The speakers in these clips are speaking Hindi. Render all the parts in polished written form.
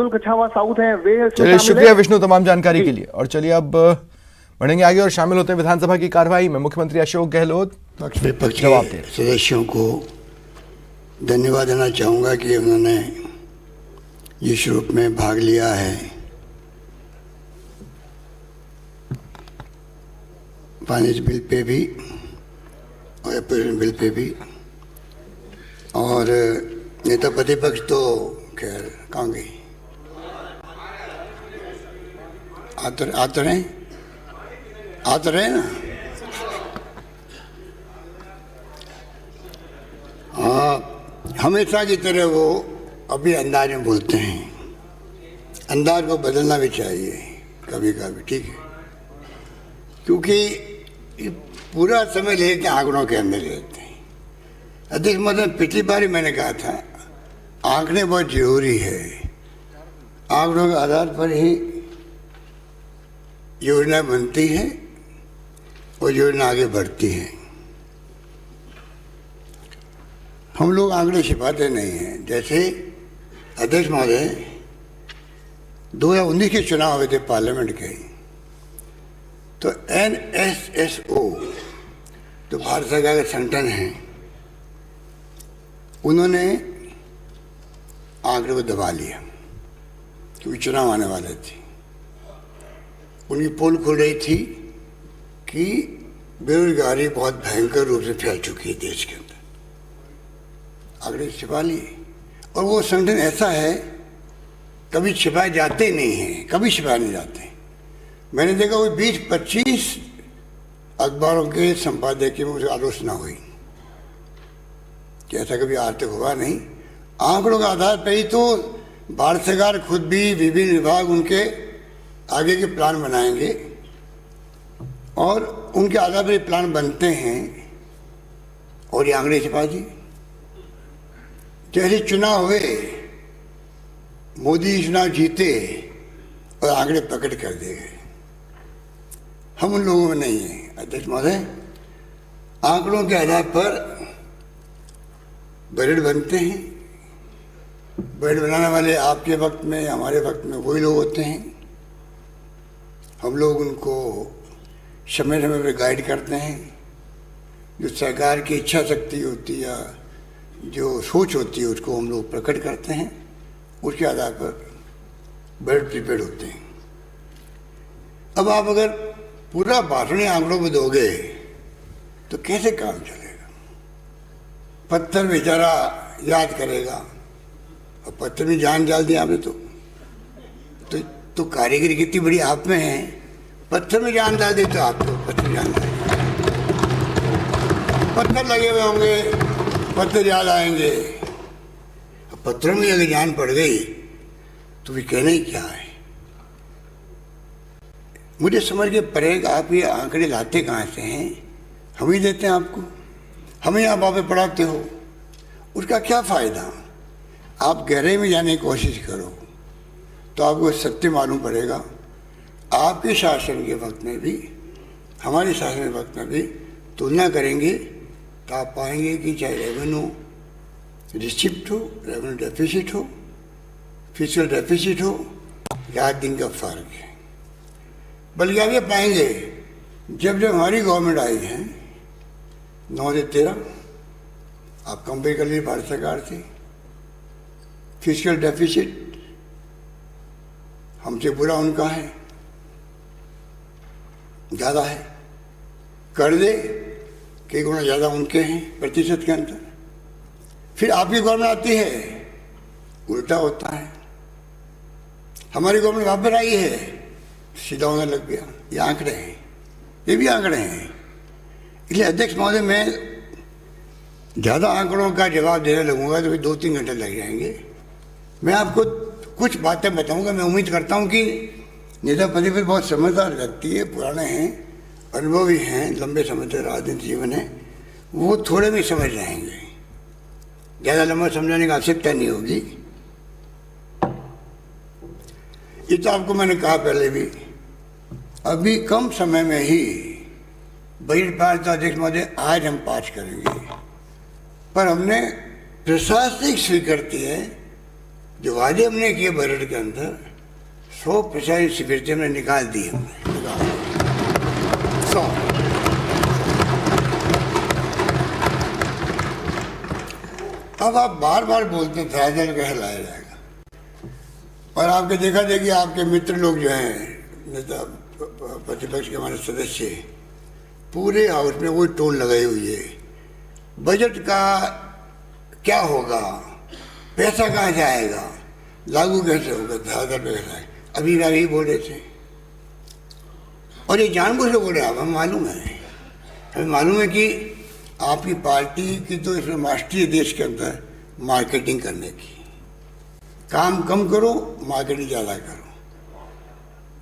कछावा साउथ है वे। चलिए, शुक्रिया विष्णु तमाम जानकारी के लिए। और चलिए अब बढ़ेंगे आगे और शामिल होते हैं विधानसभा की कार्यवाही में। मुख्यमंत्री अशोक गहलोत विपक्ष जवाब के दे सदस्यों को धन्यवाद देना चाहूँगा कि उन्होंने जिस रूप में भाग लिया है फाइनेंस बिल पे भी और अपोजिशन बिल पे भी। और नेता प्रतिपक्ष तो खैर कहाँ गई, आते रहे ना। हाँ, हमेशा की तरह वो अभी अंदाज में बोलते हैं। अंदाज को बदलना भी चाहिए कभी कभी, ठीक है, क्योंकि पूरा समय लेते हैं आंकड़ों के अंदर रहते हैं। अध्यक्ष महोदय, पिछली बार ही मैंने कहा था आंकड़े बहुत जरूरी है। आंकड़ों के आधार पर ही योजना बनती है और योजना आगे बढ़ती है। हम लोग आंकड़े छिपाते नहीं हैं। जैसे अध्यक्ष महोदय 2019 के चुनाव हुए थे पार्लियामेंट के, तो NSSO जो भारत सरकार का संगठन है, उन्होंने आंकड़े को दबा लिया क्योंकि चुनाव आने वाले थे। उनकी पोल खुल रही थी कि बेरोजगारी बहुत भयंकर रूप से फैल चुकी है देश के अंदर। आंकड़े छिपा लिए। और वो संगठन ऐसा है, कभी छिपाए जाते नहीं हैं, कभी छिपाए नहीं जाते। मैंने देखा वो 20-25 अखबारों के संपादकीय में मुझे आलोचना हुई कि ऐसा कभी आज तक हुआ नहीं। आंकड़ों के आधार पर ही तो भारत सरकार खुद भी, विभिन्न विभाग उनके आगे के प्लान बनाएंगे और उनके आधार पर प्लान बनते हैं और ये आंकड़े छिपा दी। जैसे चुनाव हुए, मोदी चुनाव जीते और आंकड़े प्रकट कर दिए गए। हम उन लोगों में नहीं हैं अध्यक्ष महोदय। आंकड़ों के आधार पर बजट बनते हैं। बजट बनाने वाले आपके वक्त में, हमारे वक्त में वही लोग होते हैं। हम लोग उनको समय समय पर गाइड करते हैं। जो सरकार की इच्छा शक्ति होती है या जो सोच होती है उसको हम लोग प्रकट करते हैं। उसके आधार पर बजट प्रिपेयर होते हैं। अब आप अगर पूरा भाषण आंकड़ों में दोगे तो कैसे काम चलेगा? पत्थर बेचारा याद करेगा और पत्थर में जान डाल दिया आपने तो कारीगरी कितनी बड़ी आप में है। पत्थर में जान डाल दी तो आप तो पत्थर में जान डाल, पत्थर लगे हुए होंगे, पत्थर याद आएंगे। पत्थरों में अगर जान पड़ गई तो भी कहना ही क्या है। मुझे समझ के परे आप ये आंकड़े लाते कहाँ से हैं? हम ही देते हैं आपको, हमें आप पे पढ़ाते हो, उसका क्या फ़ायदा? आप गहराई में जाने की कोशिश करो तो आपको सत्य मालूम पड़ेगा। आपके शासन के वक्त में भी, हमारे शासन के वक्त में भी तुलना करेंगे तो आप पाएंगे कि चाहे रेवेन्यू रिसिप्ट हो, रेवेन्यू डेफिसिट हो, फिजिकल डेफिसिट हो, रात दिन का फर्क है। बल्कि आप ये पाएंगे जब हमारी गवर्नमेंट आई है 9 से 13, आप कंपेयर कर लीजिए भारत सरकार से, फिजिकल डेफिसिट हमसे बुरा उनका है, ज़्यादा है। कर्जे कई गुना ज़्यादा उनके हैं प्रतिशत के अंदर। फिर आपकी गवर्नमेंट आती है, उल्टा होता है। हमारी गवर्नमेंट वापस आई है, सीधा होने लग गया। ये आंकड़े हैं, ये भी आंकड़े हैं। इसलिए अध्यक्ष महोदय, मैं ज़्यादा आंकड़ों का जवाब देने लगूंगा तो फिर 2-3 घंटे लग जाएंगे। मैं आपको कुछ बातें बताऊंगा। मैं उम्मीद करता हूं कि नेता प्रतिपक्ष बहुत समझदार व्यक्ति है, पुराने हैं, अनुभवी हैं, लंबे समय तक राजनीतिक जीवन है, वो थोड़े भी समझ जाएंगे। ज़्यादा लंबा समझाने की आवश्यकता नहीं होगी। ये तो आपको मैंने कहा पहले भी, अभी कम समय में ही बजट पास तो अध्यक्ष महोदय आज हम पास करेंगे, पर हमने प्रशासनिक स्वीकृति है जो वादे हमने किए बजट के अंदर 100% सिक्योरिटी हमने निकाल दी हमने 100। अब आप बार बार बोलते हैं धरातल का हिलाया जाएगा, और आपके देखा देखिए आपके मित्र लोग जो हैं नेता प्रतिपक्ष के हमारे सदस्य पूरे हाउस में वही टोन लगाई हुई है, बजट का क्या होगा, पैसा कहाँ जाएगा, लागू कैसे होगा, धरातल पे कैसे आएगा। अभी मैं यही बोल रहे थे, और ये जानबूझ के बोल रहे हैं। हमें मालूम है, हमें मालूम है कि आपकी पार्टी की तो इसमें मास्टरी देश के अंदर मार्केटिंग करने की, काम कम करो मार्केटिंग ज़्यादा करो।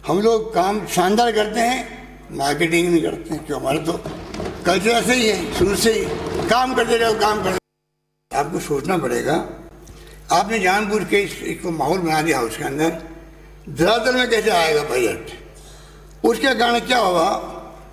हम लोग काम शानदार करते हैं, मार्केटिंग नहीं करते हैं, क्यों हमारा तो कल्चर ऐसे ही है, शुरू से ही काम करते रहो, काम करते। आपको सोचना पड़ेगा, आपने जानबूझ के इसको माहौल बना दिया हाउस के अंदर, धरातल में कैसे आएगा बजट, उसके कारण क्या होगा,